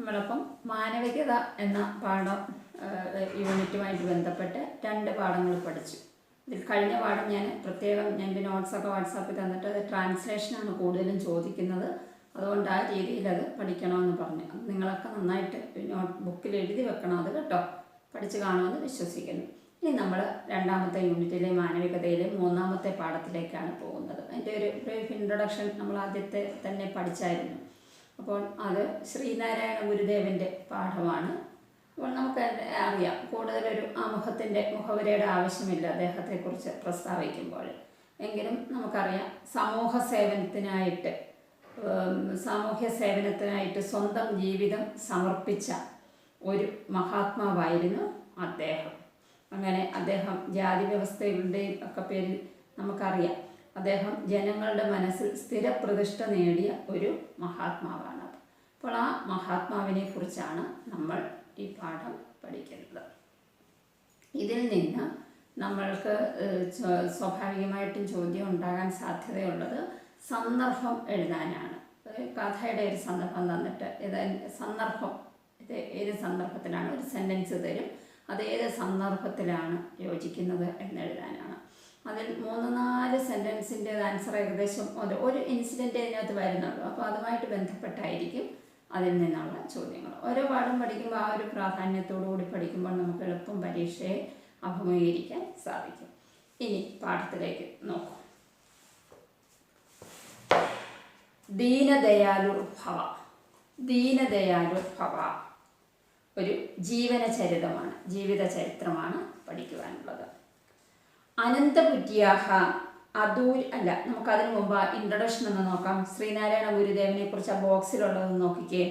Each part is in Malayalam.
നമ്മളപ്പം മാനവികത എന്ന പാഠം യൂണിറ്റുമായിട്ട് ബന്ധപ്പെട്ട് 2 പാഠങ്ങൾ പഠിച്ചു. ഇതിൽ കഴിഞ്ഞ പാഠം ഞാൻ പ്രത്യേകം എൻ്റെ നോട്ട്സൊക്കെ വാട്സാപ്പിൽ തന്നിട്ട് അത് ട്രാൻസ്ലേഷനാണ് കൂടുതലും ചോദിക്കുന്നത്. അതുകൊണ്ട് ആ രീതിയിൽ അത് പഠിക്കണമെന്ന് പറഞ്ഞു. നിങ്ങളൊക്കെ നന്നായിട്ട് നോട്ട് ബുക്കിൽ എഴുതി വെക്കണം അത് കേട്ടോ. പഠിച്ച് കാണുമെന്ന് വിശ്വസിക്കുന്നു. ഇനി നമ്മൾ 2ാമത്തെ യൂണിറ്റിലെ മാനവികതയിലെ 3ാമത്തെ പാഠത്തിലേക്കാണ് പോകുന്നത്. അതിൻ്റെ ഒരു ബ്രീഫ് ഇൻട്രൊഡക്ഷൻ നമ്മൾ ആദ്യത്തെ തന്നെ പഠിച്ചായിരുന്നു. അപ്പോൾ അത് ശ്രീനാരായണ ഗുരുദേവൻ്റെ പാഠമാണ്. അപ്പോൾ നമുക്ക് അറിയാം, കൂടുതലൊരു ആമുഖത്തിൻ്റെ മുഖവരയുടെ ആവശ്യമില്ല അദ്ദേഹത്തെക്കുറിച്ച് പ്രസ്താവിക്കുമ്പോൾ. എങ്കിലും നമുക്കറിയാം, സാമൂഹ്യ സേവനത്തിനായിട്ട് സ്വന്തം ജീവിതം സമർപ്പിച്ച ഒരു മഹാത്മാവായിരുന്നു അദ്ദേഹം. അങ്ങനെ അദ്ദേഹം ജാതി വ്യവസ്ഥകളുടെയും ഒക്കെ പേരിൽ നമുക്കറിയാം, അദ്ദേഹം ജനങ്ങളുടെ മനസ്സിൽ സ്ഥിരപ്രതിഷ്ഠ നേടിയ ഒരു മഹാത്മാവാണ്. അപ്പോൾ ആ മഹാത്മാവിനെ കുറിച്ചാണ് നമ്മൾ ഈ പാഠം പഠിക്കുന്നത്. ഇതിൽ നിന്ന് നമ്മൾക്ക് സ്വാഭാവികമായിട്ടും ചോദ്യം ഉണ്ടാകാൻ സാധ്യതയുള്ളത് സന്ദർഭം എഴുതാനാണ്. കഥയുടെ ഒരു സന്ദർഭം തന്നിട്ട് ഏത് സന്ദർഭത്തിലാണ് ഒരു സെൻറ്റൻസ് തരും, അത് ഏത് സന്ദർഭത്തിലാണ് യോജിക്കുന്നത് എന്നെഴുതാനാണ്. അതിൽ 3-4 സെൻറ്റൻസിൻ്റെ ആൻസർ ഏകദേശം ഒരു ഇൻസിഡൻറ്റ് അതിനകത്ത് വരുന്നുള്ളൂ. അപ്പോൾ അതുമായിട്ട് ബന്ധപ്പെട്ടായിരിക്കും അതിൽ നിന്നുള്ള ചോദ്യങ്ങൾ. ഓരോ പാഠം പഠിക്കുമ്പോൾ ആ ഒരു പ്രാധാന്യത്തോടു കൂടി പഠിക്കുമ്പോൾ നമുക്ക് എളുപ്പം പരീക്ഷയെ അഭിമുഖീകരിക്കാൻ സാധിക്കും. ഇനി പാഠത്തിലേക്ക് നോക്കൂ. ദീനദയാലുർഭവ ഒരു ജീവനചരിതമാണ്, ജീവിത ചരിത്രമാണ് പഠിക്കുവാനുള്ളത്. അനന്തപുര്യാഹ നമുക്കതിനു മുമ്പ് ഇൻട്രൊഡക്ഷൻ ഒന്ന് നോക്കാം. ശ്രീനാരായണ ഗുരുദേവനെ കുറിച്ച് ആ ബോക്സിലുള്ളത് നോക്കിക്കേ.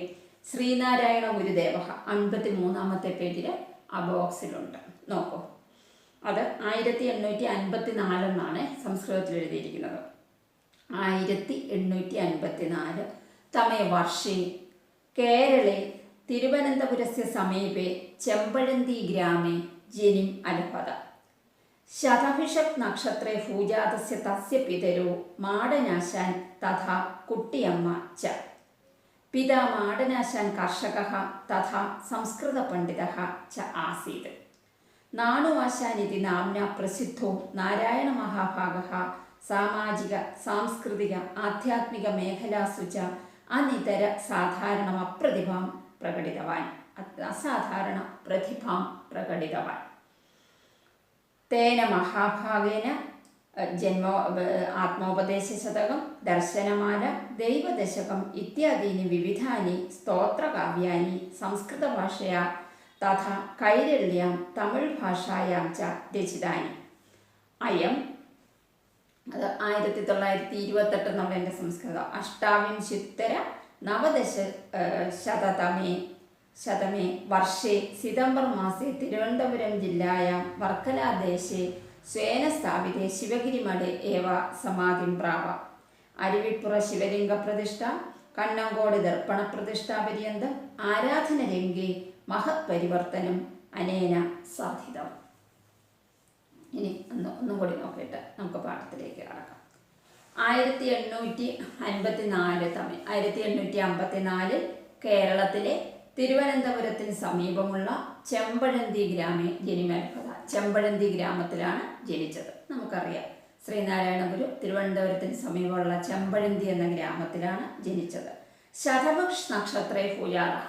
ശ്രീനാരായണ ഗുരുദേവ 53ാമത്തെ പേജിൽ ആ ബോക്സിലുണ്ട്, നോക്കൂ. അത് 1854 എന്നാണ് സംസ്കൃതത്തിൽ എഴുതിയിരിക്കുന്നത്. 1854 തമേ വർഷേ കേരളെ തിരുവനന്തപുരസ്യ സമീപേ ചെമ്പഴന്തി ഗ്രാമേ ജനിം അലഭത. ശതഭിഷക് നക്ഷത്രേ ഭൂജാതസ്യ തസ്യ പിതരോ മാടനാശാൻ തഥാ കുട്ടിയമ്മ ച. പിതാ മാടനാശാൻ കർഷകഃ തഥാ സംസ്കൃതപണ്ഡിതഃ ച ആസീത്. നാണുവാശാനിതി നാമ്നാ പ്രസിദ്ധോ നാരായണമഹാഭാഗഃ സാമാജിക സാംസ്കൃതിക ആധ്യാത്മിക മേഖലാസു ച അനിതര അസാധാരണ പ്രതിഭാം പ്രകടിതവാൻ. തേന മഹാഭാഗേന ആത്മോപദേശശതകം, ദർശനമാല, ദൈവദശകം ഇത്യാദീനി വിവിധാനി സ്തോത്രകാവ്യാനി സംസ്കൃതഭാഷയാ തഥാ കൈരള്യാം തമിഴ് ഭാഷായാം ച രചിതാനി. അത് 1928 എന്നുള്ള എൻ്റെ സംസ്കൃതം. 1890 വർഷേ സിതംബർ മാസേ തിരുവനന്തപുരം ജില്ലായാം വർക്കലാദേശേ സ്വേന സ്ഥാപിതേ ശിവഗിരിമഠേ ഏവ സമാധിം പ്രാപ. അരുവിപ്പുറ ശിവലിംഗ പ്രതിഷ്ഠ, കണ്ണങ്കോട് ദർപ്പണ പ്രതിഷ്ഠാപര്യന്തം ആരാധനരംഗേ മഹത് പരിവർത്തനം അനേന സാധിതം. ഇനി ഒന്നും കൂടി നോക്കിയിട്ട് നമുക്ക് പാഠത്തിലേക്ക് കടക്കാം. 1854 കേരളത്തിലെ തിരുവനന്തപുരത്തിന് സമീപമുള്ള ചെമ്പഴന്തി ഗ്രാമേ ജനിമൽഭത. ചെമ്പഴന്തി ഗ്രാമത്തിലാണ് ജനിച്ചത്. നമുക്കറിയാം, ശ്രീനാരായണ ഗുരു തിരുവനന്തപുരത്തിന് സമീപമുള്ള ചെമ്പഴന്തി എന്ന ഗ്രാമത്തിലാണ് ജനിച്ചത്. ശതഭിഷ് നക്ഷത്രേ ഭൂജാതഃ.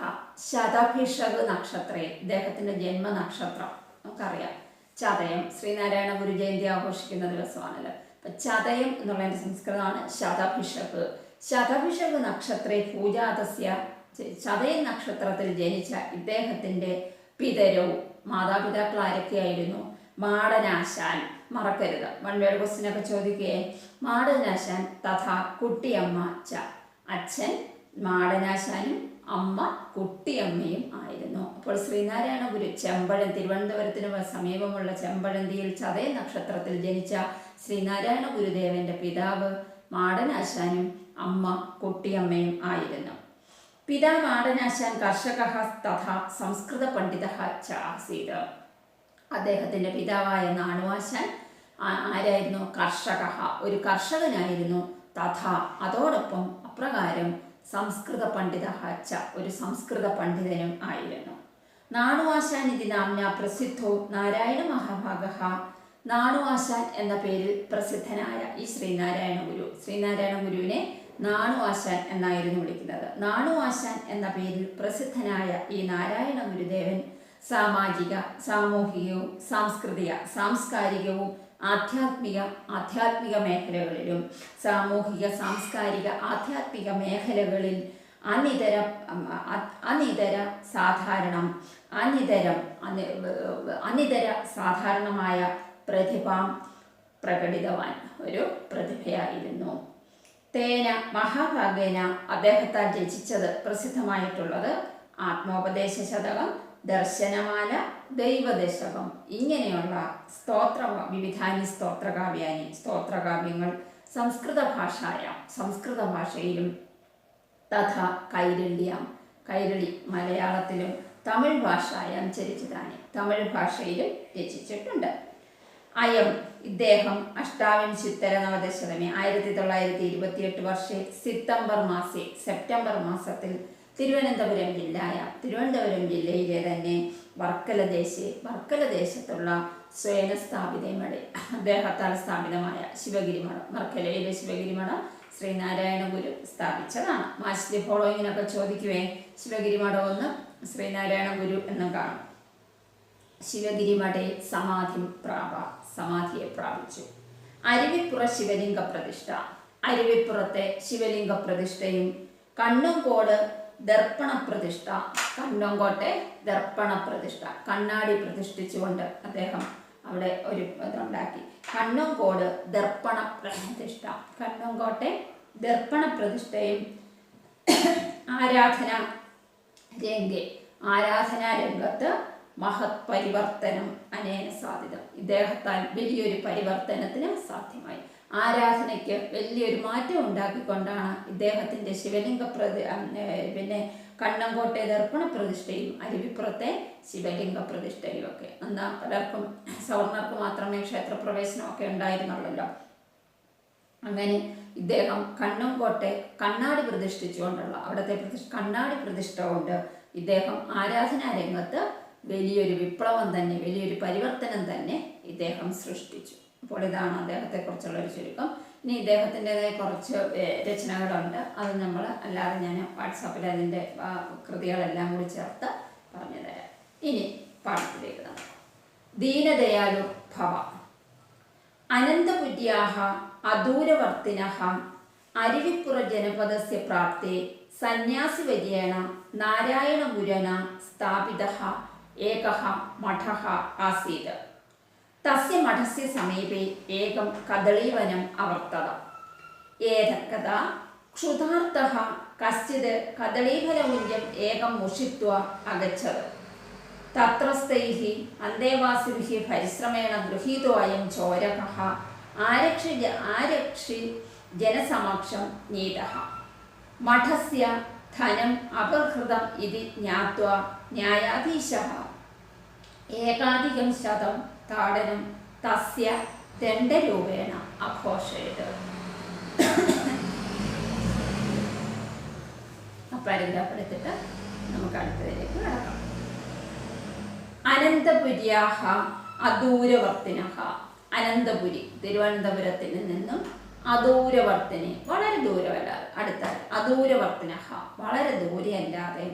ശതഭിഷക് നക്ഷത്രേ ഇദ്ദേഹത്തിൻ്റെ ജന്മനക്ഷത്രം നമുക്കറിയാം. ചതയം, ശ്രീനാരായണ ഗുരു ജയന്തി ആഘോഷിക്കുന്ന ദിവസമാണല്ലോ. അപ്പം ചതയം എന്നുള്ളതിൻ്റെ സംസ്കൃതമാണ് ശതഭിഷക്. ശതഭിഷക് നക്ഷത്രേ ഭൂജാതസ്യ. ചതയ നക്ഷത്രത്തിൽ ജനിച്ച ഇദ്ദേഹത്തിൻ്റെ പിതരവും മാതാപിതാക്കൾ ആരൊക്കെയായിരുന്നു? മാടനാശാൻ, മറക്കരുത്, 1 വേർഡ് ക്വസ്റ്റ്യനൊക്കെ ചോദിക്കുകയെ. മാടനാശാൻ തഥാ കുട്ടിയമ്മ ച. അച്ഛൻ മാടനാശാനും അമ്മ കുട്ടിയമ്മയും ആയിരുന്നു. അപ്പോൾ ശ്രീനാരായണ ഗുരു തിരുവനന്തപുരത്തിന് സമീപമുള്ള ചെമ്പഴന്തിയിൽ ചതയ നക്ഷത്രത്തിൽ ജനിച്ച ശ്രീനാരായണ ഗുരുദേവന്റെ പിതാവ് മാടനാശാനും അമ്മ കുട്ടിയമ്മയും ആയിരുന്നു. പിതാ മാടനാശാൻ കർഷകഃ തഥാ സംസ്കൃത പണ്ഡിതഃ ച ആസീത്. അദ്ദേഹത്തിൻ്റെ പിതാവായ നാണുവാശാൻ ആരായിരുന്നു? കർഷകഃ, ഒരു കർഷകനായിരുന്നു. തഥാ അതോടൊപ്പം അപ്രകാരം സംസ്കൃത പണ്ഡിത ഒരു സംസ്കൃത പണ്ഡിതനും ആയിരുന്നു. നാണുവാശാൻ ഇതി നാംന പ്രസിദ്ധോ നാരായണ മഹാഭാഗ. നാണുവാശാൻ എന്ന പേരിൽ പ്രസിദ്ധനായ ഈ ശ്രീനാരായണ ഗുരുവിനെ നാണുവാശാൻ എന്നായിരുന്നു വിളിക്കുന്നത്. നാണുവാശാൻ എന്ന പേരിൽ പ്രസിദ്ധനായ ഈ നാരായണ ഗുരുദേവൻ സാമൂഹികവും സാംസ്കാരികവും ആധ്യാത്മിക മേഖലകളിലും ആധ്യാത്മിക മേഖലകളിൽ അനിതര സാധാരണമായ പ്രതിഭാം പ്രകടിതവാൻ ഒരു പ്രതിഭയായിരുന്നു. തേന മഹാഭാഗേന അദ്ദേഹത്താൽ രചിച്ചത് പ്രസിദ്ധമായിട്ടുള്ളത് ആത്മോപദേശ ശതകം, ദർശനമാല, ദൈവദശകം ഇങ്ങനെയുള്ള വിവിധാനി സ്തോത്രകാവ്യങ്ങൾ സംസ്കൃത ഭാഷയിലും തഥാ കൈരളി മലയാളത്തിലും തമിഴ് ഭാഷായാം ചരിച്ചതാനി തമിഴ് ഭാഷയിലും രചിച്ചിട്ടുണ്ട്. ഇദ്ദേഹം 1928 വർഷേ സെപ്റ്റംബർ മാസത്തിൽ തിരുവനന്തപുരം ജില്ലയിലെ തന്നെ വർക്കല ദേശത്തുള്ള അദ്ദേഹത്താൽ സ്ഥാപിതമായ ശിവഗിരി മഠം, വർക്കലയിലെ ശിവഗിരി മഠം ശ്രീനാരായണ ഗുരു സ്ഥാപിച്ചതാണ്. മാച്ച്ലി ഫോളോയിങ്ങിനൊക്കെ ചോദിക്കുവേ ശിവഗിരി മഠം ഒന്ന് ശ്രീനാരായണ ഗുരു എന്നും കാണും. ശിവഗിരി മഠേ സമാധിയെ പ്രാപിച്ചു. അരുവിപ്പുറ ശിവലിംഗ പ്രതിഷ്ഠ, അരുവിപ്പുറത്തെ ശിവലിംഗ പ്രതിഷ്ഠയും കണ്ണുംകോട് കണ്ണോങ്കോട്ടെ ദർപ്പണ പ്രതിഷ്ഠ, കണ്ണാടി പ്രതിഷ്ഠിച്ചുകൊണ്ട് അദ്ദേഹം അവിടെ ഒരു ഇതുണ്ടാക്കി. കണ്ണോങ്കോട് ദർപ്പണ പ്രതിഷ്ഠയും ആരാധനാ രംഗത്ത് മഹത് പരിവർത്തനം അനേന സാധ്യതം. ഇദ്ദേഹത്താൽ വലിയൊരു പരിവർത്തനത്തിന് സാധ്യമായി. ആരാധനയ്ക്ക് വലിയൊരു മാറ്റം ഉണ്ടാക്കിക്കൊണ്ടാണ് ഇദ്ദേഹത്തിൻ്റെ ശിവലിംഗ കണ്ണങ്കോട്ടെ ദർപ്പണ പ്രതിഷ്ഠയും അരുവിപ്പുറത്തെ ശിവലിംഗ പ്രതിഷ്ഠയും ഒക്കെ. എന്നാൽ പലർക്കും സവർണർക്ക് മാത്രമേ ക്ഷേത്രപ്രവേശനമൊക്കെ ഉണ്ടായിരുന്നുള്ളല്ലോ. അങ്ങനെ ഇദ്ദേഹം കണ്ണങ്കോട്ടെ കണ്ണാടി പ്രതിഷ്ഠിച്ചുകൊണ്ടുള്ള അവിടുത്തെ കണ്ണാടി പ്രതിഷ്ഠ കൊണ്ട് ഇദ്ദേഹം ആരാധനാ രംഗത്ത് വലിയൊരു വിപ്ലവം തന്നെ, വലിയൊരു പരിവർത്തനം തന്നെ ഇദ്ദേഹം സൃഷ്ടിച്ചു. അപ്പോൾ ഇതാണ് അദ്ദേഹത്തെക്കുറിച്ചുള്ള ഒരു ചുരുക്കം. ഇനി ഇദ്ദേഹത്തിൻ്റെതായ കുറച്ച് രചനകളുണ്ട്. അത് നമ്മൾ അല്ലാതെ ഞാൻ വാട്സാപ്പിൽ അതിൻ്റെ കൃതികളെല്ലാം കൂടി ചേർത്ത് പറഞ്ഞു തരാം. ഇനി പാഠത്തിലേക്ക് നമുക്ക്. ദീനദയാലു ഭവ അനന്തപുര്യാഹ അദൂരവർത്തിനഃ അരുവിപ്പുറ ജനപദസ്യ പ്രാപ്തേ സന്യാസിവര്യേണ നാരായണ ഗുരുന സ്ഥാപിതഃ ഏകഃ മഠഃ ആസീത്. തസ്യ മഠസ്യ സമീപേ ഏകം കദളീവനം അവർത്തത. ഏതക്കഥാ ക്ഷുധാർത്തഃ കശ്ചിത് കദളീഫലമുഞ്ചം ഏകം മുഷിത്വാ അഗച്ഛത്. തത്രസ്ഥൈഃ അന്തേവാസിഭിഃ പരിശ്രമേണ ഗൃഹീതോ അയം ചോരകഃ ആരക്ഷി ജനസമക്ഷം നീതഃ. മഠസ്യ ധനം അപഹൃതം ഇതി ജ്ഞാത്വാ ന്യായാധീശഃ ഏകാധികം ശതം താടനം തസ്യ ദണ്ഡരൂപേണ അഘോഷയത്. പാരഗ്രാഫ് എടുത്തിട്ട് നമുക്ക് അടുത്തതിലേക്ക് കടക്കാം. അനന്തപുര്യാഹ അദൂരവർത്തിനഃ. അനന്തപുരി തിരുവനന്തപുരത്തിൽ നിന്നും അദൂരവർത്തിനി വളരെ ദൂരമല്ലാതെ അടുത്താൽ അദൂരവർത്തിനഃ വളരെ ദൂരെയല്ലാതെ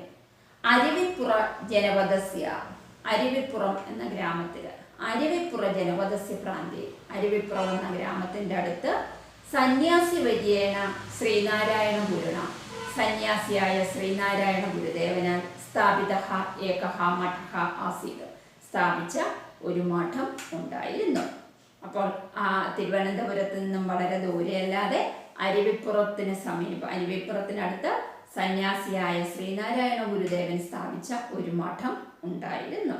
അരുവിപ്പുറ ജനപദസ്യ അരുവിപ്പുറം എന്ന ഗ്രാമത്തിൽ അരുവിപ്പുറ ജനപദസ്യ പ്രാന്തി അരുവിപ്പുറം എന്ന ഗ്രാമത്തിൻ്റെ അടുത്ത് സന്യാസി വര്യേണ ശ്രീനാരായണ ഗുരുണ സന്യാസിയായ ശ്രീനാരായണ ഗുരുദേവനാൽ സ്ഥാപിതഃ ഏകഃ മഠഃ ആസീത് സ്ഥാപിച്ച ഒരു മഠം ഉണ്ടായിരുന്നു. അപ്പോൾ ആ തിരുവനന്തപുരത്ത് നിന്നും വളരെ ദൂരെയല്ലാതെ അരുവിപ്പുറത്തിന് സമീപം അരുവിപ്പുറത്തിനടുത്ത് സന്യാസിയായ ശ്രീനാരായണ ഗുരുദേവൻ സ്ഥാപിച്ച ഒരു മഠം ഉണ്ടായിരുന്നു.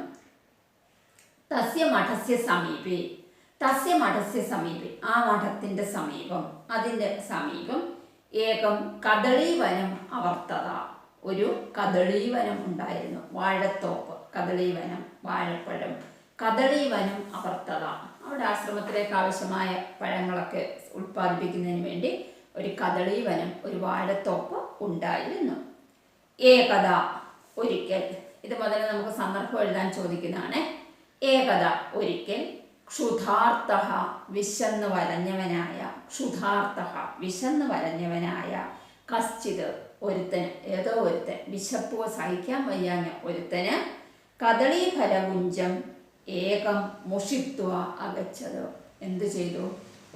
തസ്യ മഠസ്യ സമീപേ ആ മഠത്തിൻ്റെ സമീപം അതിൻ്റെ സമീപം ഏകം കദളീവനം അവർത്തത ഒരു കദളീവനം ഉണ്ടായിരുന്നു. വാഴത്തോപ്പ്, കദളീവനം, വാഴപ്പഴം, കദളീവനം അവർത്തത. അവിടെ ആശ്രമത്തിലേക്ക് ആവശ്യമായ പഴങ്ങളൊക്കെ ഉൽപ്പാദിപ്പിക്കുന്നതിന് വേണ്ടി ഒരു കദളീവനം, ഒരു വാഴത്തോപ്പ് ഉണ്ടായിരുന്നു. ഏകദ ഒരിക്കൽ, ഇത് മുതൽ നമുക്ക് സന്ദർഭം എഴുതാൻ ചോദിക്കുന്നതാണ്. ഏകദ ഒരിക്കൽ ക്ഷുധാർത്തഃ വിശന്ന് വലഞ്ഞവനായ, ക്ഷുധാർത്തഃ വിശന്ന് വലഞ്ഞവനായ, കശ്ചിത് ഒരുത്തന്, ഏതോ ഒരുത്തൻ, വിശപ്പ് സഹിക്കാൻ വയ്യാഞ്ഞ ഒരുത്തന്, കദളീഫലകുഞ്ചം ഏകം മുഷിത്വ അഗച്ഛത്. എന്ത് ചെയ്തു?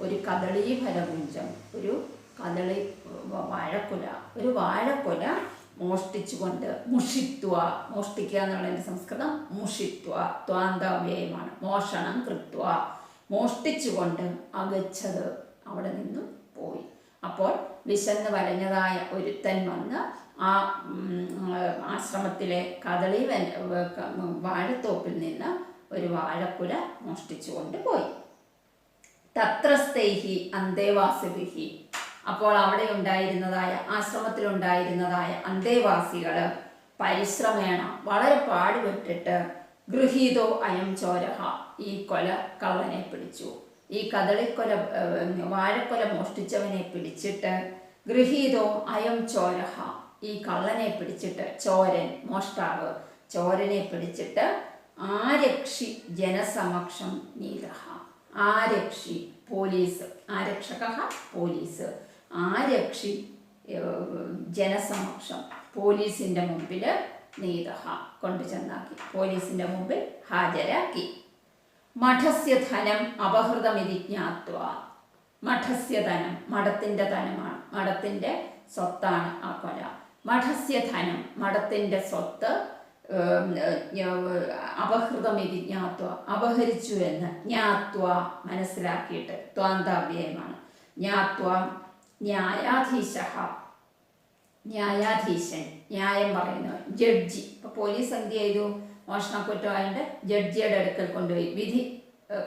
ഒരു കദളീഫലകുഞ്ചം, ഒരു കദളി വാഴക്കുല, ഒരു വാഴക്കുല മോഷ്ടിച്ചുകൊണ്ട്, മുഷിത്വ, മോഷ്ടിക്കുക എന്നുള്ളതിൻ്റെ സംസ്കൃതം മുഷിത്വ, ത്വാന്തവ്യയമാണ്, മോഷണം കൃത്വ, മോഷ്ടിച്ചുകൊണ്ട്, അഗച്ഛത് അവിടെ നിന്നും പോയി. അപ്പോൾ വിശന്ന് വലഞ്ഞതായ ഒരുത്തൻ വന്ന് ആ ആശ്രമത്തിലെ കദളി വാഴത്തോപ്പിൽ നിന്ന് ഒരു വാഴക്കുല മോഷ്ടിച്ചുകൊണ്ട് പോയി. തത്രസ്ഥൈഹി അന്തേവാസിഭിഹി, അപ്പോൾ അവിടെ ഉണ്ടായിരുന്നതായ, ആശ്രമത്തിലുണ്ടായിരുന്നതായ അന്തേവാസികൾ പരിശ്രമേണ, വളരെ പാടുപെട്ടിട്ട്, ഗൃഹീതോ അയം ചോരഹ, ഈ കള്ളനെ പിടിച്ചു. ഈ കദളിക്കൊല, വാഴക്കൊല മോഷ്ടിച്ചവനെ പിടിച്ചിട്ട്, ഗൃഹീതോ അയം ചോരഹ, ഈ കള്ളനെ പിടിച്ചിട്ട്, ചോരൻ, മോഷ്ടാവ്, ചോരനെ പിടിച്ചിട്ട്, ആരക്ഷി ജനസമക്ഷം നീതഹ, ആരക്ഷി പോലീസ്, ആരക്ഷക പോലീസ്, ആരക്ഷി ജനസമക്ഷം പോലീസിൻ്റെ മുമ്പിൽ, നീതഹ കൊണ്ടു ചെന്നാക്കി, പോലീസിൻ്റെ മുമ്പിൽ ഹാജരാക്കി. മഠസ്യ ധനം അപഹൃതമിതി ജ്ഞാത്വ, മഠസ്യ ധനം, മഠത്തിൻ്റെ ധനമാണ്, മഠത്തിൻ്റെ സ്വത്താണ് ആ കൊല. മഠസ്യ ധനം, മഠത്തിൻ്റെ സ്വത്ത്, അപഹൃതമിതി ജ്ഞാത്വ, അപഹരിച്ചു എന്ന്, ജ്ഞാത്വ മനസ്സിലാക്കിയിട്ട്, ത്വാന്തവ്യയമാണ്, ജ്ഞാത്വ ന്യായാധീശ, ന്യായാധീശൻ, ന്യായം പറയുന്നു, ജഡ്ജി. ഇപ്പോൾ പോലീസ് എന്ത് ചെയ്തു? മോഷണക്കുറ്റമായിട്ട് ജഡ്ജിയുടെ അടുക്കൽ കൊണ്ടുപോയി വിധി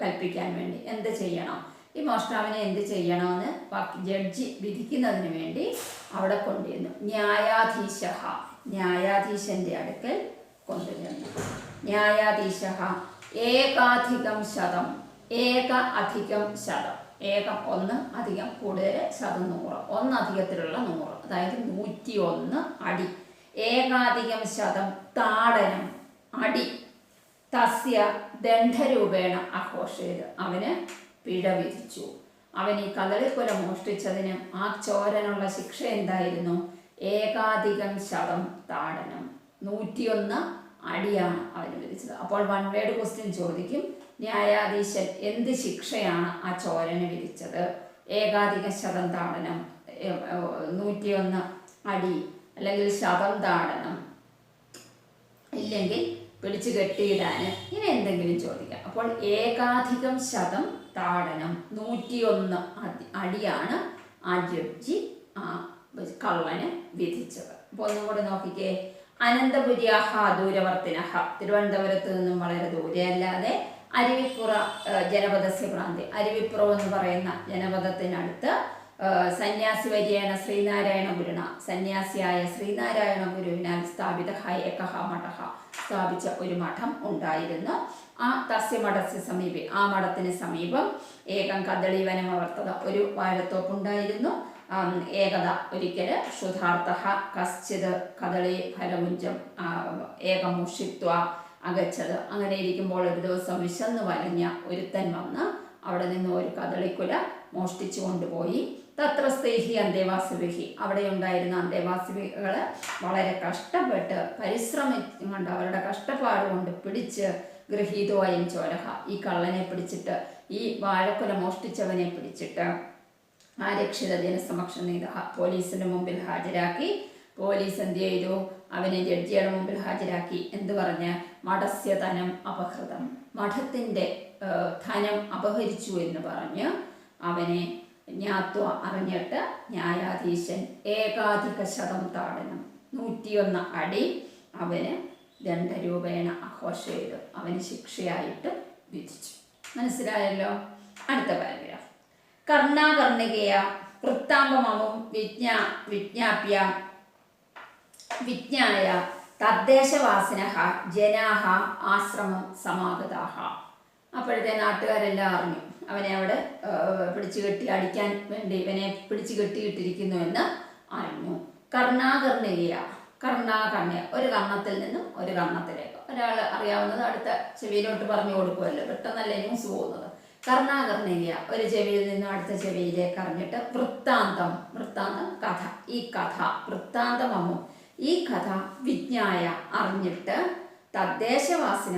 കൽപ്പിക്കാൻ വേണ്ടി. എന്ത് ചെയ്യണം, ഈ മോഷ്ടാവിനെ എന്ത് ചെയ്യണമെന്ന് ജഡ്ജി വിധിക്കുന്നതിന് വേണ്ടി അവിടെ കൊണ്ടുവന്നു. ന്യായാധീശ, ന്യായാധീശൻ്റെ അടുക്കൽ കൊണ്ടുവന്നു. ന്യായാധീശ ഏകാധികം ശതം, ഏക അധികം ശതം, ഏകം ഒന്ന്, അധികം കൂടുതൽ, ശതം 100, ഒന്നധികത്തിലുള്ള 100, അതായത് 101 അടി. ഏകാധികം ശതം താടനം, അടി. തസ്യ ദണ്ഡരൂപേണ ആഘോഷേത്, അവന് പിഴ വിധിച്ചു. അവൻ ഈ കദളിക്കൊല മോഷ്ടിച്ചതിന് ആ ചോരനുള്ള ശിക്ഷ എന്തായിരുന്നു? ഏകാധികം ശതം താടനം, 101 അടിയാണ് അവന് വിധിച്ചത്. അപ്പോൾ വൺ വേർഡ് ക്വസ്റ്റ്യൻ ചോദിക്കും, ന്യായാധീശൻ എന്ത് ശിക്ഷയാണ് ആ ചോരന് വിധിച്ചത്? ഏകാധിക ശതം താടനം, 101 അടി, അല്ലെങ്കിൽ ശതം താടനം, ഇല്ലെങ്കിൽ പിടിച്ചു കെട്ടിയിടാൻ, ഇങ്ങനെ എന്തെങ്കിലും ചോദിക്കാം. അപ്പോൾ ഏകാധികം ശതം താടനം, 101 അടിയാണ് ആ ജഡ്ജി ആ കള്ളന് വിധിച്ചത്. അപ്പോൾ ഒന്നും കൂടെ നോക്കിക്കേ. അനന്തപുര്യാഹ ദൂരവർത്തിനഹ, തിരുവനന്തപുരത്ത് നിന്നും വളരെ ദൂരെയല്ലാതെ, അരുവിപ്പുറ ജനപദസ്യ പ്രാന്തി, അരുവിപ്പുറം എന്ന് പറയുന്ന ജനപദത്തിനടുത്ത്, സന്യാസി വര്യേണ ശ്രീനാരായണ ഗുരുണ, സന്യാസിയായ ശ്രീനാരായണ ഗുരുവിനാൽ സ്ഥാപിത ഏകഹ മഠഃ, സ്ഥാപിച്ച ഒരു മഠം ഉണ്ടായിരുന്നു. ആ തസ്യ മഠസ്യ സമീപേ, ആ മഠത്തിന് സമീപം, ഏകം കദളീവനം അവർത്തത, ഒരു വാഴത്തോപ്പുണ്ടായിരുന്നു. ഏകത ഒരിക്കൽ, ക്ഷുധാർത്തഃ കശ്ചിത് കദളി ഫലമുഞ്ചം ഏകം മുഷിത്വ അഗച്ഛത്, അങ്ങനെ ഇരിക്കുമ്പോൾ ഒരു ദിവസം വിശന്ന് വലഞ്ഞ ഒരുത്തൻ വന്ന് അവിടെ നിന്ന് ഒരു കദളിക്കുല മോഷ്ടിച്ചു കൊണ്ടുപോയി. തത്രസ്ഥൈഹി അന്തേവാസിഭിഹി, അവിടെ ഉണ്ടായിരുന്ന അന്തേവാസികൾ വളരെ കഷ്ടപ്പെട്ട് പരിശ്രമിച്ചുകൊണ്ട്, അവരുടെ കഷ്ടപ്പാട് കൊണ്ട് പിടിച്ച്, ഗൃഹീതോയം ചോരഹ, ഈ കള്ളനെ പിടിച്ചിട്ട്, ഈ വാഴക്കുല മോഷ്ടിച്ചവനെ പിടിച്ചിട്ട്, ആരക്ഷിത ജനസമക്ഷം നീതഹ, പോലീസിൻ്റെ മുമ്പിൽ ഹാജരാക്കി. പോലീസ് എന്ത് ചെയ്തു? അവനെ ജഡ്ജിയുടെ മുമ്പിൽ ഹാജരാക്കി. എന്ത് പറഞ്ഞ്? മഠസ്യ ധനം അപഹൃതം, മഠത്തിൻ്റെ ധനം അപഹരിച്ചു എന്ന് പറഞ്ഞ് അവനെ ജ്ഞാത്വ അറിഞ്ഞിട്ട്, ന്യായാധീശൻ ഏകാധിക ശതം താടനം, 101 അടി അവന് ദണ്ഡരൂപേണ ആഘോഷ ചെയ്ത് അവന് ശിക്ഷയായിട്ട് വിധിച്ചു. മനസ്സിലായല്ലോ? അടുത്ത പാരഗ്രാഫ്. കർണാകർണികയ വൃത്താന്തമവും വിജ്ഞാപ്യ വിജ്ഞായ തദ്ദേശവാസിനഃ ജനാഃ ആശ്രമം സമാഗതാഃ. അപ്പോഴത്തെ നാട്ടുകാരെല്ലാം അറിഞ്ഞു. അവനെ അവിടെ പിടിച്ചു കെട്ടി അടിക്കാൻ വേണ്ടി ഇവനെ പിടിച്ചു കെട്ടിയിട്ടിരിക്കുന്നു എന്ന് അറിഞ്ഞു. കർണാകർണിക, കർണാകർണിക, ഒരു കർണത്തിൽ നിന്നും ഒരു കർണത്തിലേക്ക്. ഒരാൾ അറിയാവുന്നത് അടുത്ത ചെവിയിലോട്ട് പറഞ്ഞു കൊടുക്കുമല്ലോ, പെട്ടെന്നല്ലേ ന്യൂസ് പോകുന്നത്. കർണാകർണിക, ഒരു ചെവിയിൽ നിന്നും അടുത്ത ചെവിയിലേക്ക് അറിഞ്ഞിട്ട് വൃത്താന്തം, വൃത്താന്തം കഥ, ഈ കഥ വൃത്താന്തമോ, ഈ കഥ വിജ്ഞായ അറിഞ്ഞിട്ട് തദ്ദേശവാസിന,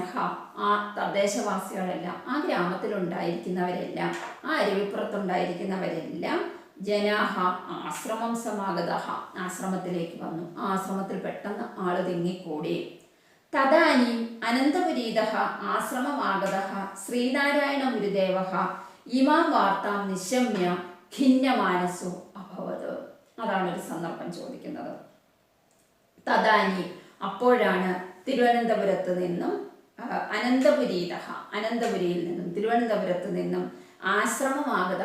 ആ തദ്ദേശവാസികളെല്ലാം, ആ ഗ്രാമത്തിലുണ്ടായിരിക്കുന്നവരെല്ലാം, ആ അരുവിപ്പുറത്തുണ്ടായിരിക്കുന്നവരെല്ലാം ജനാഹ ആശ്രമം സമാഗത, ആശ്രമത്തിലേക്ക് വന്നു. ആ ആശ്രമത്തിൽ പെട്ടെന്ന് ആള് തിങ്ങിക്കൂടി. തദാനീം അനന്തപുരീത ആശ്രമമാഗത ശ്രീനാരായണ ഗുരുദേവ ഇമാം വാർത്താം നിശമ്യ ഖിന്നമാനസോ അഭവത്. അതാണ് ഒരു സന്ദർഭം ചോദിക്കുന്നത്. തദാനി, അപ്പോഴാണ് തിരുവനന്തപുരത്ത് നിന്നും അനന്തപുരീത, അനന്തപുരിയിൽ നിന്നും തിരുവനന്തപുരത്ത് നിന്നും ആശ്രമമാഗത,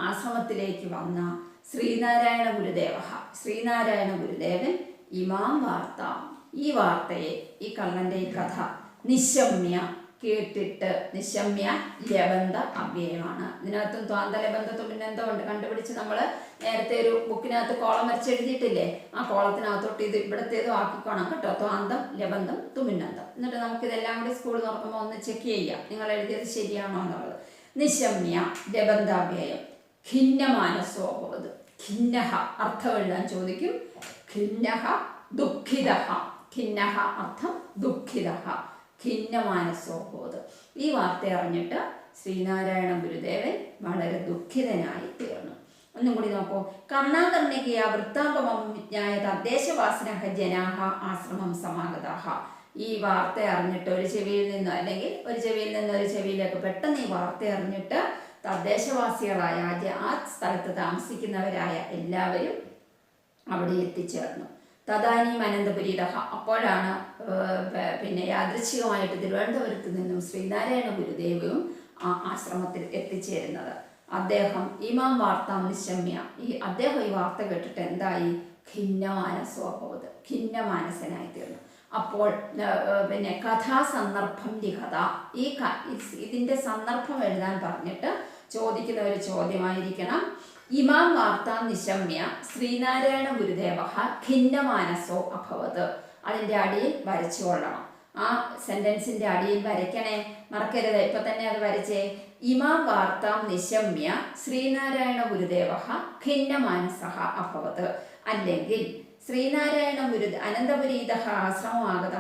ആശ്രമത്തിലേക്ക് വന്ന ശ്രീനാരായണ ഗുരുദേവ, ശ്രീനാരായണ ഗുരുദേവൻ ഇമാം വാർത്ത, ഈ വാർത്തയെ, ഈ കള്ളൻ്റെ ഈ കഥ നിശമ്യ കേട്ടിട്ട്, നിശമ്യ ലബന്ധ അവ്യയമാണ്. ഇതിനകത്തും ത്വാന്തലബന്ധത്തും പിന്നെ എന്തോ ഉണ്ട് കണ്ടുപിടിച്ച് നമ്മൾ നേരത്തെ ഒരു ബുക്കിനകത്ത് കോളം വരച്ചെഴുതിയിട്ടില്ലേ, ആ കോളത്തിനകത്തോട്ട് ഇത് ഇവിടത്തേതും ആക്കിക്കോണം കേട്ടോ. ത്വാന്തം, ലബന്ധം, തുമിന്നന്തം. എന്നിട്ട് നമുക്കിതെല്ലാം കൂടി സ്കൂൾ തുറക്കുമ്പോൾ ഒന്ന് ചെക്ക് ചെയ്യാം നിങ്ങൾ എഴുതിയത് ശരിയാണോ എന്നുള്ളത്. നിശമ്യ ലബന്ധാവ്യയം. ഖിന്നമാനസോഭവത്, ഖിന്നഹ അർത്ഥം എഴുതാൻ ചോദിക്കും. ഖിന്നഹ ദുഃഖിത, ഖിന്നഹ അർത്ഥം ദുഃഖിത, ഖിന്നമാനസോഭവത്. ഈ വാർത്ത അറിഞ്ഞിട്ട് ശ്രീനാരായണ ഗുരുദേവൻ വളരെ ദുഃഖിതനായി തീർന്നു. ഒന്നും കൂടി നോക്കൂ. കർണാകർണികയ വൃത്താന്തമം വിജ്ഞായ തദ്ദേശവാസിന ജനാഹ ആശ്രമം സമാഗതാഹ. ഈ വാർത്ത അറിഞ്ഞിട്ട് ഒരു ചെവിയിൽ നിന്ന് അല്ലെങ്കിൽ ഒരു ചെവിയിൽ നിന്ന് ഒരു ചെവിയിലേക്ക് പെട്ടെന്ന് ഈ വാർത്ത അറിഞ്ഞിട്ട് തദ്ദേശവാസികളായ ആ സ്ഥലത്ത് താമസിക്കുന്നവരായ എല്ലാവരും അവിടെ എത്തിച്ചേർന്നു. തദാനീം അനന്തപുരീത, അപ്പോഴാണ് പിന്നെ യാദൃച്ഛികമായിട്ട് തിരുവനന്തപുരത്ത് നിന്നും ശ്രീനാരായണ ഗുരുദേവും ആ ആശ്രമത്തിൽ എത്തിച്ചേരുന്നത്. അദ്ദേഹം ഇമാം വാർത്താം നിശമ്യ, അദ്ദേഹം ഈ വാർത്ത കേട്ടിട്ട് എന്തായി? ഖിന്നമാനസോഭവത്, ഖിന്നമാനസനായി തീർന്നു. അപ്പോൾ പിന്നെ കഥാസന്ദർഭം ലിഖത, ഇതിൻ്റെ സന്ദർഭം എഴുതാൻ പറഞ്ഞിട്ട് ചോദിക്കുന്ന ഒരു ചോദ്യമായിരിക്കണം. ഇമാം വാർത്താം നിശമ്യ ശ്രീനാരായണ ഗുരുദേവ ഖിന്നമാനസോ അഭവത്. അതിൻ്റെ അടിയിൽ വരച്ചു കൊള്ളണം. ആ സെൻറ്റൻസിൻ്റെ അടിയിൽ വരയ്ക്കണേ, മറക്കരുത്. ഇപ്പം തന്നെ അത് വരച്ചേ. ഇമാം വാർത്താം നിശമ്യ ശ്രീനാരായണ ഗുരുദേവ ഖിന്നമാനസ അഭവത്. അല്ലെങ്കിൽ ശ്രീനാരായണ അനന്തപുരീത ആശ്രമമാഗത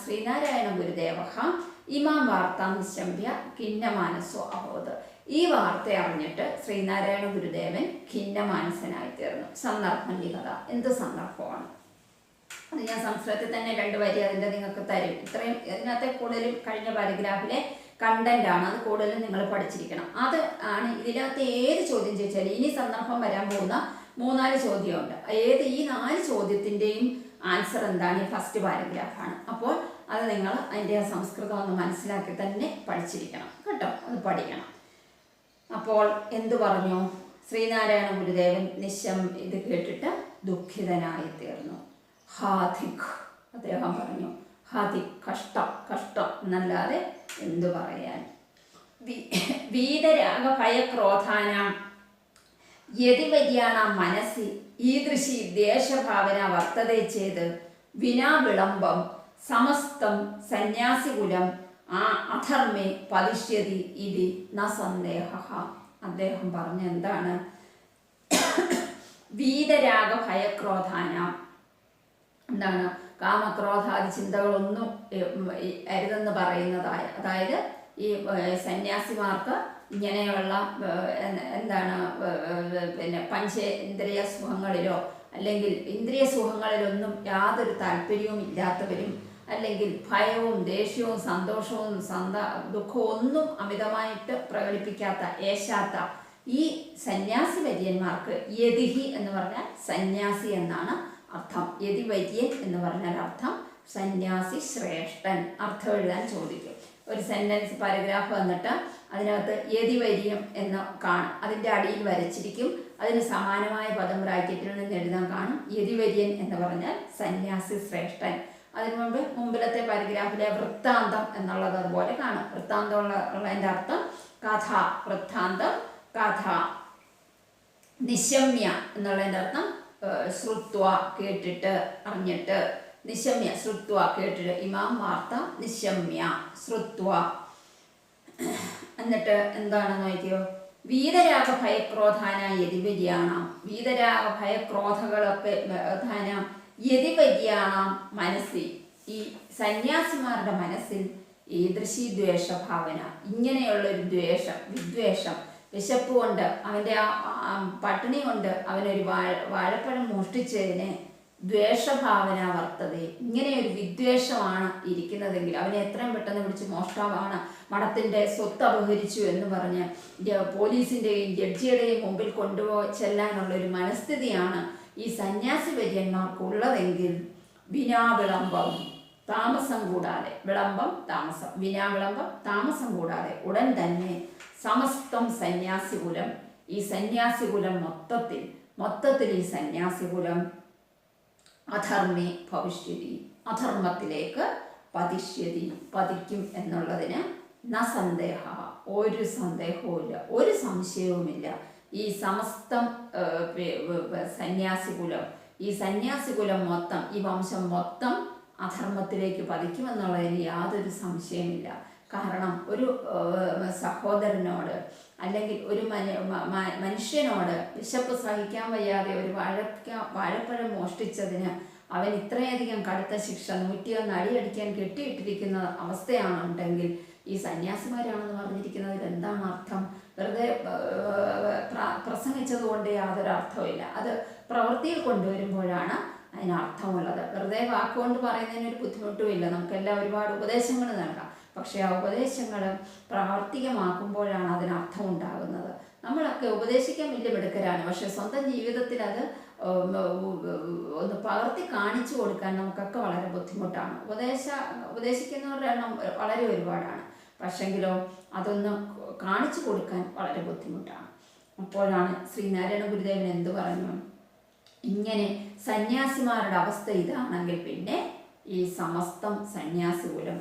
ശ്രീനാരായണ ഗുരുദേവ ഇമാം വാർത്താം നിശമ്യ ഖിന്നമാനസോ അഭവത്. ഈ വാർത്ത അറിഞ്ഞിട്ട് ശ്രീനാരായണ ഗുരുദേവൻ ഖിന്നമാനസനായി തീർന്നു. സന്ദർഭം ലിഖത, എന്ത് സന്ദർഭമാണ് അത് ഞാൻ സംസ്കൃതത്തിൽ തന്നെ 2 വരി അതിൻ്റെ നിങ്ങൾക്ക് തരും. ഇത്രയും ഇതിനകത്തെ കൂടുതലും കഴിഞ്ഞ പാരഗ്രാഫിലെ കണ്ടന്റാണ്, അത് കൂടുതലും നിങ്ങൾ പഠിച്ചിരിക്കണം. അത് ആണ് ഇതിനകത്ത് ഏത് ചോദ്യം ചോദിച്ചാലും ഇനി സന്ദർഭം വരാൻ പോകുന്ന 3-4 ചോദ്യമുണ്ട്. ഈ 4 ചോദ്യത്തിൻ്റെയും ആൻസർ എന്താണ്? ഈ ഫസ്റ്റ് പാരഗ്രാഫാണ്. അപ്പോൾ അത് നിങ്ങൾ അതിൻ്റെ സംസ്കൃതം ഒന്ന് മനസ്സിലാക്കി തന്നെ പഠിച്ചിരിക്കണം കേട്ടോ, അത് പഠിക്കണം. അപ്പോൾ എന്തു പറഞ്ഞു? ശ്രീനാരായണ ഗുരുദേവൻ ഇത് കേട്ടിട്ട് ദുഃഖിതനായി തീർന്നു. ഹാധിക്, അദ്ദേഹം പറഞ്ഞു. ഹാധിക്, കഷ്ടം, കഷ്ടം എന്നല്ലാതെ എന്തു പറയാൻ. വീതരാഗ ഭയക്രോധാനാം യതിവര്യാണാം മനസ്സി ഈദൃശി ദേശഭാവന വർത്തതേ ചേത് വിനാ വിളംബം സമസ്തം സന്യാസികുലം ആ അധർമ്മേ പതിഷ്യതി ഇതി ന സന്ദേഹ. അദ്ദേഹം പറഞ്ഞ എന്താണ്? വീതരാഗ ഭയക്രോധാനാം, എന്താണ്? കാമക്രോധാദി ചിന്തകളൊന്നും അരുതെന്ന് പറയുന്നതായ, അതായത് ഈ സന്യാസിമാർക്ക് ഇങ്ങനെയുള്ള എന്താണ് പിന്നെ പഞ്ചേന്ദ്രിയ സുഖങ്ങളിലോ അല്ലെങ്കിൽ ഇന്ദ്രിയ സുഖങ്ങളിലൊന്നും യാതൊരു താല്പര്യവും ഇല്ലാത്തവരും, അല്ലെങ്കിൽ ഭയവും ദേഷ്യവും സന്തോഷവും ദുഃഖവും ഒന്നും അമിതമായിട്ട് പ്രകടിപ്പിക്കാത്ത ഏശാത്ത ഈ സന്യാസി വര്യന്മാർക്ക് യതിഹി എന്ന് പറഞ്ഞാൽ സന്യാസി എന്നാണ് അർത്ഥം. യതിവര്യൻ എന്ന് പറഞ്ഞാൽ അർത്ഥം സന്യാസി ശ്രേഷ്ഠൻ. അർത്ഥം എഴുതാൻ ചോദിക്കും. ഒരു സെൻറ്റൻസ് പാരഗ്രാഫ് വന്നിട്ട് അതിനകത്ത് യതിവര്യം എന്ന് കാണും, അതിൻ്റെ അടിയിൽ വരച്ചിരിക്കും. അതിന് സമാനമായ പദം ബ്രാക്കറ്റിൽ നിന്ന് എഴുതാൻ കാണും. യതിവര്യൻ എന്ന് പറഞ്ഞാൽ സന്യാസി ശ്രേഷ്ഠൻ. അതിനു മുമ്പിലത്തെ പാരഗ്രാഫിലെ വൃത്താന്തം എന്നുള്ളത് അതുപോലെ കാണും. വൃത്താന്തം ഉള്ളതിൻ്റെ അർത്ഥം കഥ, വൃത്താന്തം കഥ. നിശമ്യ എന്നുള്ളതിൻ്റെ അർത്ഥം ശ്രുത്വ, കേട്ടിട്ട്, അറിഞ്ഞിട്ട്. നിശമ്യ ശ്രുത്വ, കേട്ടിട്ട്. ഇമാം വാർത്ത നിശമ്യ ശ്രുത്വ. എന്നിട്ട് എന്താണെന്ന് നോക്കിയോ, വീതരാഗ ഭയക്രോധാന യതിപര്യാണാം. വീതരാഗ ഭയക്രോധകളൊക്കെ യതിപര്യാണാം മനസ്സിൽ, ഈ സന്യാസിമാരുടെ മനസ്സിൽ ഈദൃശി ദ്വേഷഭാവന, ഇങ്ങനെയുള്ളൊരു ദ്വേഷം, വിദ്വേഷം, വിശപ്പ് കൊണ്ട്, അവൻ്റെ ആ പട്ടിണി കൊണ്ട് അവനൊരു വാഴപ്പഴം മോഷ്ടിച്ചതിന് ദ്വേഷഭാവന വർത്തത, ഇങ്ങനെയൊരു വിദ്വേഷമാണ് ഇരിക്കുന്നതെങ്കിൽ അവനെ എത്രയും പെട്ടെന്ന് പിടിച്ച് മോഷ്ടാവാണ്, മഠത്തിൻ്റെ സ്വത്ത് അപഹരിച്ചു എന്ന് പറഞ്ഞ് പോലീസിൻ്റെയും ജഡ്ജിയുടെയും മുമ്പിൽ ചെല്ലാനുള്ളൊരു മനസ്ഥിതിയാണ് ഈ സന്യാസി വര്യന്മാർക്കുള്ളതെങ്കിൽ വിനാവിളംബം, താമസം കൂടാതെ, വിളംബം താമസം, വിനാവിളംബം താമസം കൂടാതെ ഉടൻ തന്നെ സമസ്തം സന്യാസികുലം, ഈ സന്യാസികുലം മൊത്തത്തിൽ ഈ സന്യാസികുലം അധർമ്മേ ഭവിഷ്യതി, അധർമ്മത്തിലേക്ക് പതിക്കും എന്നുള്ളതിന് ന സന്ദേഹ, ഒരു സന്ദേഹവുമില്ല, ഒരു സംശയവുമില്ല. ഈ സമസ്തം സന്യാസികുലം, ഈ സന്യാസികുലം മൊത്തം, ഈ വംശം മൊത്തം അധർമ്മത്തിലേക്ക് പതിക്കുമെന്നുള്ളതിന് യാതൊരു സംശയമില്ല. കാരണം ഒരു സഹോദരനോട് അല്ലെങ്കിൽ ഒരു മനുഷ്യനോട് വിശപ്പ് സഹിക്കാൻ വയ്യാതെ ഒരു വാഴപ്പഴം മോഷ്ടിച്ചതിന് അവൻ ഇത്രയധികം കടുത്ത ശിക്ഷ 101 അടിയടിക്കാൻ കെട്ടിയിട്ടിരിക്കുന്ന അവസ്ഥയാണുണ്ടെങ്കിൽ ഈ സന്യാസിമാരാണെന്ന് പറഞ്ഞിരിക്കുന്നതിൽ എന്താണ് അർത്ഥം? വെറുതെ പ്രസംഗിച്ചതുകൊണ്ട് യാതൊരു അർത്ഥമില്ല. അത് പ്രവൃത്തിയിൽ കൊണ്ടുവരുമ്പോഴാണ് അതിനർത്ഥമുള്ളത്. വെറുതെ വാക്കുകൊണ്ട് പറയുന്നതിനൊരു ബുദ്ധിമുട്ടുമില്ല. നമുക്കെല്ലാം ഒരുപാട് ഉപദേശങ്ങൾ നൽകാം. പക്ഷേ ആ ഉപദേശങ്ങൾ പ്രാവർത്തികമാക്കുമ്പോഴാണ് അതിനർത്ഥം ഉണ്ടാകുന്നത്. നമ്മളൊക്കെ ഉപദേശിക്കാൻ വലിയ മിടുക്കരാണ്, പക്ഷെ സ്വന്തം ജീവിതത്തിൽ അത് ഒന്ന് പകർത്തി കാണിച്ചു കൊടുക്കാൻ നമുക്കൊക്കെ വളരെ ബുദ്ധിമുട്ടാണ്. ഉപദേശിക്കുന്നവരുടെ എണ്ണം വളരെ ഒരുപാടാണ്, പക്ഷെങ്കിലോ അതൊന്ന് കാണിച്ചു കൊടുക്കാൻ വളരെ ബുദ്ധിമുട്ടാണ്. അപ്പോഴാണ് ശ്രീനാരായണ ഗുരുദേവൻ എന്തു പറഞ്ഞു, ഇങ്ങനെ സന്യാസിമാരുടെ അവസ്ഥ ഇതാണെങ്കിൽ പിന്നെ ഈ സമസ്തം സന്യാസികുലം,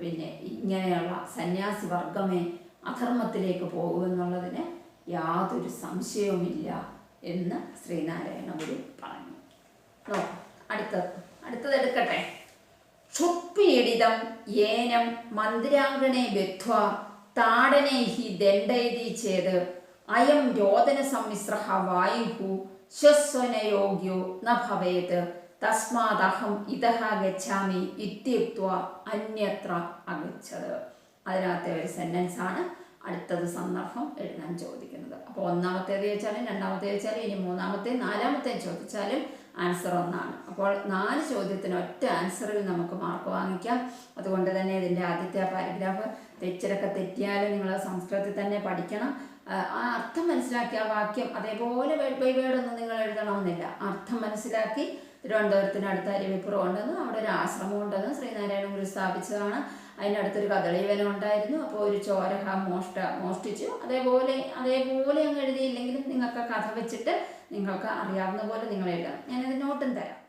പിന്നെ ഇങ്ങനെയുള്ള സന്യാസി വർഗമേ അധർമ്മത്തിലേക്ക് പോകുമെന്നുള്ളതിന് യാതൊരു സംശയവുമില്ല എന്ന് ശ്രീനാരായണ ഗുരു പറഞ്ഞു. അടുത്തത് എടുക്കട്ടെ. ക്ഷുത്പീഡിതം ഏനം മന്ദിരാങ്കണേ ബദ്ധ്വ താടനൈഹി ദണ്ഡയതി ചേത് അയം രോദന സമ്മിശ്രഃ വായുഃ ശ്വസനയോഗ്യോ ന ഭവേത് തസ്മാദഹം ഇതഃ ഗച്ഛാമി ഇത്യുക്ത്വാ അന്യത്ര അഗച്ഛത്. അതിനകത്തെ ഒരു സെന്റൻസ് ആണ് അടുത്തത് സന്ദർഭം എഴുതാൻ ചോദിക്കുന്നത്. അപ്പോൾ ഒന്നാമത്തേത് ചോദിച്ചാലും രണ്ടാമത്തേത് ചോദിച്ചാലും ഇനി മൂന്നാമത്തെ നാലാമത്തെ ചോദിച്ചാലും ആൻസർ ഒന്നാണ്. അപ്പോൾ 4 ചോദ്യത്തിന് ഒറ്റ ആൻസറിൽ നമുക്ക് മാർക്ക് വാങ്ങിക്കാം. അതുകൊണ്ട് തന്നെ ഇതിൻ്റെ ആദ്യത്തെ പാരഗ്രാഫ് ഇച്ചിരൊക്കെ തെറ്റിയാലും നിങ്ങൾ സംസ്കൃതത്തിൽ തന്നെ പഠിക്കണം. ആ അർത്ഥം മനസ്സിലാക്കി ആ വാക്യം അതേപോലെ വേടൊന്നും നിങ്ങൾ എഴുതണമെന്നില്ല. അർത്ഥം മനസ്സിലാക്കി തിരുവനന്തപുരത്തിനടുത്ത അരുവിപ്പുറം ഉണ്ടെന്ന്, അവിടെ ഒരു ആശ്രമം ഉണ്ടെന്ന് ശ്രീനാരായണ ഗുരു സ്ഥാപിച്ചതാണ്. അതിനടുത്തൊരു കദളീവനം ഉണ്ടായിരുന്നു. അപ്പോൾ ഒരു ചോരഹ മോഷ്ടിച്ചു. അതേപോലെ അങ്ങ് എഴുതിയില്ലെങ്കിലും നിങ്ങൾക്ക് കഥ വെച്ചിട്ട് നിങ്ങൾക്ക് അറിയാവുന്ന പോലെ നിങ്ങൾ എഴുതണം. ഞാനത് നോട്ടും തരാം.